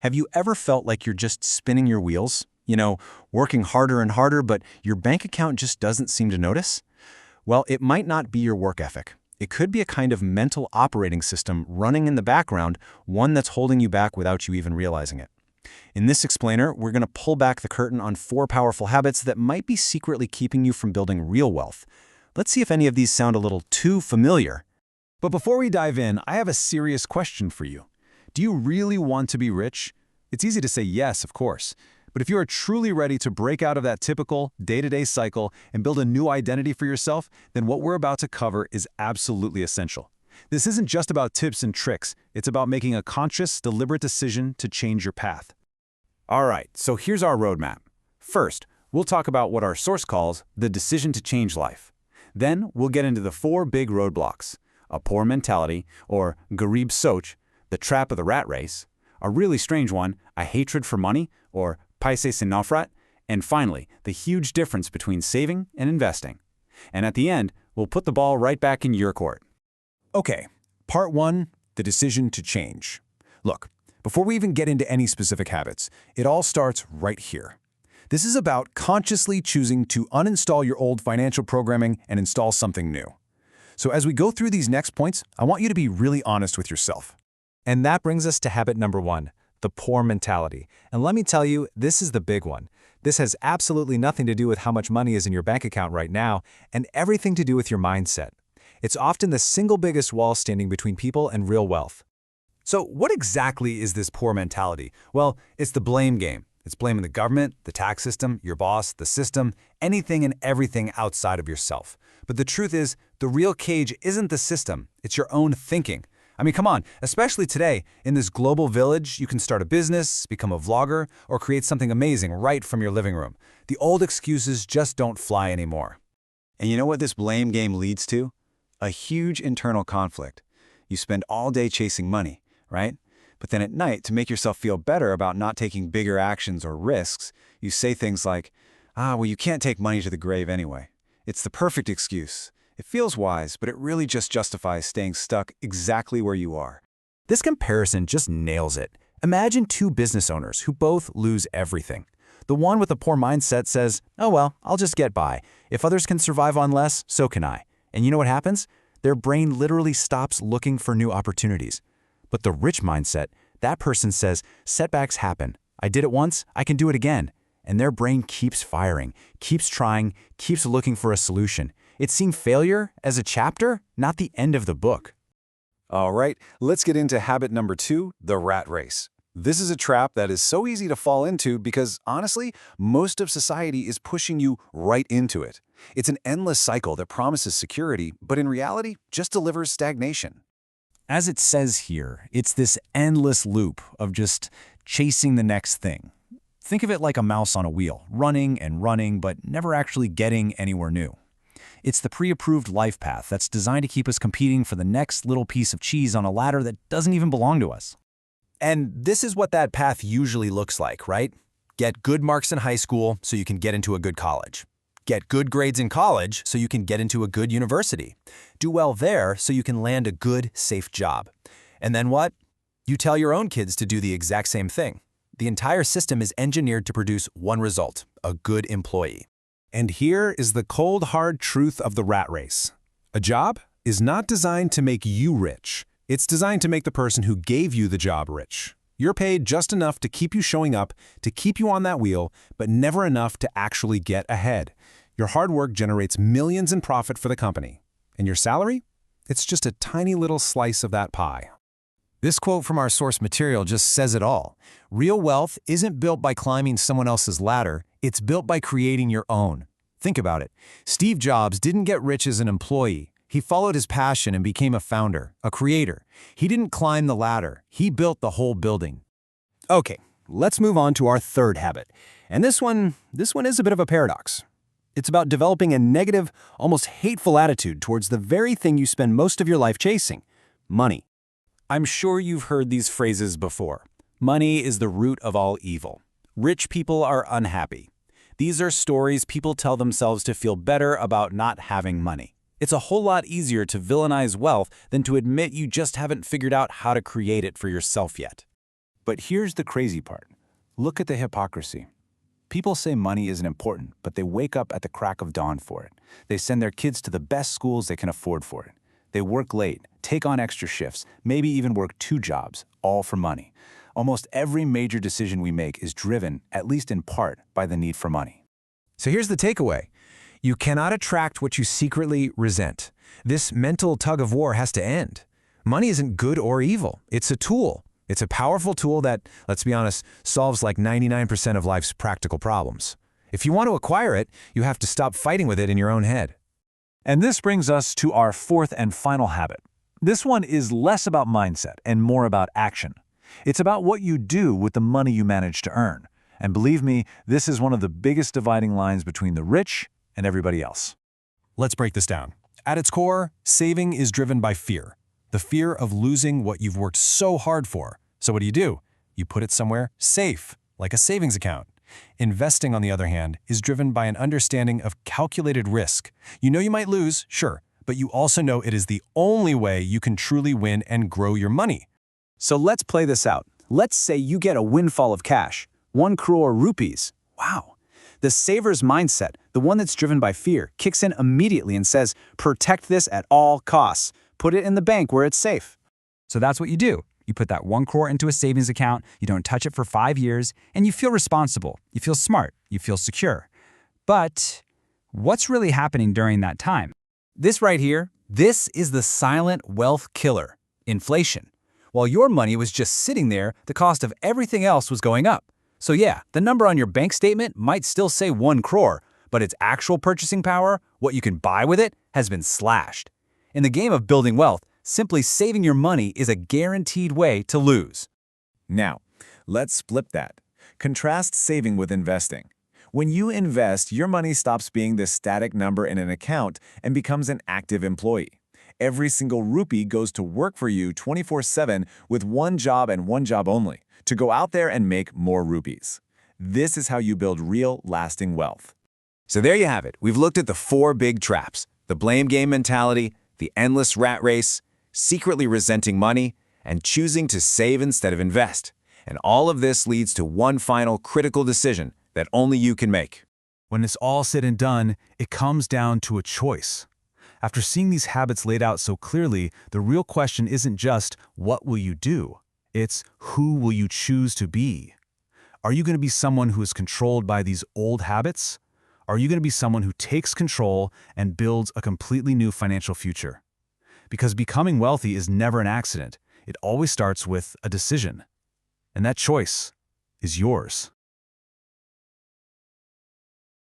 Have you ever felt like you're just spinning your wheels? Working harder and harder, but your bank account just doesn't seem to notice? Well, it might not be your work ethic. It could be a kind of mental operating system running in the background, one that's holding you back without you even realizing it. In this explainer, we're going to pull back the curtain on 4 powerful habits that might be secretly keeping you from building real wealth. Let's see if any of these sound a little too familiar. But before we dive in, I have a serious question for you. Do you really want to be rich? It's easy to say yes, of course. But if you are truly ready to break out of that typical day-to-day cycle and build a new identity for yourself, then what we're about to cover is absolutely essential. This isn't just about tips and tricks. It's about making a conscious, deliberate decision to change your path. All right, so here's our roadmap. First, we'll talk about what our source calls the decision to change life. Then we'll get into the 4 big roadblocks: a poor mentality, or Garib Soch, the trap of the rat race; a really strange one, a hatred for money, or Paise se nafrat; and finally, the huge difference between saving and investing. And at the end, we'll put the ball right back in your court. Okay, part 1, the decision to change. Look, before we even get into any specific habits, it all starts right here. This is about consciously choosing to uninstall your old financial programming and install something new. So as we go through these next points, I want you to be really honest with yourself. And that brings us to habit number 1, the poor mentality. And let me tell you, this is the big one. This has absolutely nothing to do with how much money is in your bank account right now, and everything to do with your mindset. It's often the single biggest wall standing between people and real wealth. So what exactly is this poor mentality? Well, it's the blame game. It's blaming the government, the tax system, your boss, the system, anything and everything outside of yourself. But the truth is, the real cage isn't the system, it's your own thinking. I mean, come on, especially today, in this global village, you can start a business, become a vlogger, or create something amazing right from your living room. The old excuses just don't fly anymore. And you know what this blame game leads to? A huge internal conflict. You spend all day chasing money, right? But then at night, to make yourself feel better about not taking bigger actions or risks, you say things like, well, you can't take money to the grave anyway. It's the perfect excuse. It feels wise, but it really just justifies staying stuck exactly where you are. This comparison just nails it. Imagine 2 business owners who both lose everything. The one with a poor mindset says, oh well, I'll just get by. If others can survive on less, so can I. And you know what happens? Their brain literally stops looking for new opportunities. But the rich mindset, that person says, setbacks happen. I did it once, I can do it again. And their brain keeps firing, keeps trying, keeps looking for a solution. It's seeing failure as a chapter, not the end of the book. All right, let's get into habit number 2, the rat race. This is a trap that is so easy to fall into because, honestly, most of society is pushing you right into it. It's an endless cycle that promises security, but in reality, just delivers stagnation. As it says here, it's this endless loop of just chasing the next thing. Think of it like a mouse on a wheel, running and running, but never actually getting anywhere new. It's the pre-approved life path that's designed to keep us competing for the next little piece of cheese on a ladder that doesn't even belong to us. And this is what that path usually looks like, right? Get good marks in high school so you can get into a good college. Get good grades in college so you can get into a good university. Do well there so you can land a good, safe job. And then what? You tell your own kids to do the exact same thing. The entire system is engineered to produce one result, a good employee. And here is the cold, hard truth of the rat race. A job is not designed to make you rich. It's designed to make the person who gave you the job rich. You're paid just enough to keep you showing up, to keep you on that wheel, but never enough to actually get ahead. Your hard work generates millions in profit for the company. And your salary? It's just a tiny little slice of that pie. This quote from our source material just says it all. Real wealth isn't built by climbing someone else's ladder. It's built by creating your own. Think about it. Steve Jobs didn't get rich as an employee. He followed his passion and became a founder, a creator. He didn't climb the ladder. He built the whole building. Okay, let's move on to our 3rd habit. And this one is a bit of a paradox. It's about developing a negative, almost hateful attitude towards the very thing you spend most of your life chasing: money. I'm sure you've heard these phrases before. Money is the root of all evil. Rich people are unhappy. These are stories people tell themselves to feel better about not having money. It's a whole lot easier to villainize wealth than to admit you just haven't figured out how to create it for yourself yet. But here's the crazy part. Look at the hypocrisy. People say money isn't important, but they wake up at the crack of dawn for it. They send their kids to the best schools they can afford for it. They work late, take on extra shifts, maybe even work 2 jobs, all for money. Almost every major decision we make is driven, at least in part, by the need for money. So here's the takeaway. You cannot attract what you secretly resent. This mental tug of war has to end. Money isn't good or evil. It's a tool. It's a powerful tool that, let's be honest, solves like 99% of life's practical problems. If you want to acquire it, you have to stop fighting with it in your own head. And this brings us to our 4th and final habit. This one is less about mindset and more about action. It's about what you do with the money you manage to earn. And believe me, this is one of the biggest dividing lines between the rich and everybody else. Let's break this down. At its core, saving is driven by fear. The fear of losing what you've worked so hard for. So what do? You put it somewhere safe, like a savings account. Investing, on the other hand, is driven by an understanding of calculated risk. You know you might lose, sure, but you also know it is the only way you can truly win and grow your money. So let's play this out. Let's say you get a windfall of cash, 1 crore rupees. Wow. The saver's mindset, the one that's driven by fear, kicks in immediately and says, protect this at all costs. Put it in the bank where it's safe. So that's what you do. You put that 1 crore into a savings account, you don't touch it for 5 years, and you feel responsible, you feel smart, you feel secure. But what's really happening during that time? This right here, this is the silent wealth killer, inflation. While your money was just sitting there, the cost of everything else was going up. So yeah, the number on your bank statement might still say 1 crore, but its actual purchasing power, what you can buy with it, has been slashed. In the game of building wealth, simply saving your money is a guaranteed way to lose. Now, let's flip that. Contrast saving with investing. When you invest, your money stops being this static number in an account and becomes an active employee. Every single rupee goes to work for you 24/7 with one job and one job only, to go out there and make more rupees. This is how you build real, lasting wealth. So there you have it. We've looked at the 4 big traps: the blame game mentality, the endless rat race, secretly resenting money, and choosing to save instead of invest. And all of this leads to one final critical decision that only you can make. When it's all said and done, it comes down to a choice. After seeing these habits laid out so clearly, the real question isn't just, what will you do? It's, who will you choose to be? Are you going to be someone who is controlled by these old habits? Are you going to be someone who takes control and builds a completely new financial future? Because becoming wealthy is never an accident. It always starts with a decision. And that choice is yours.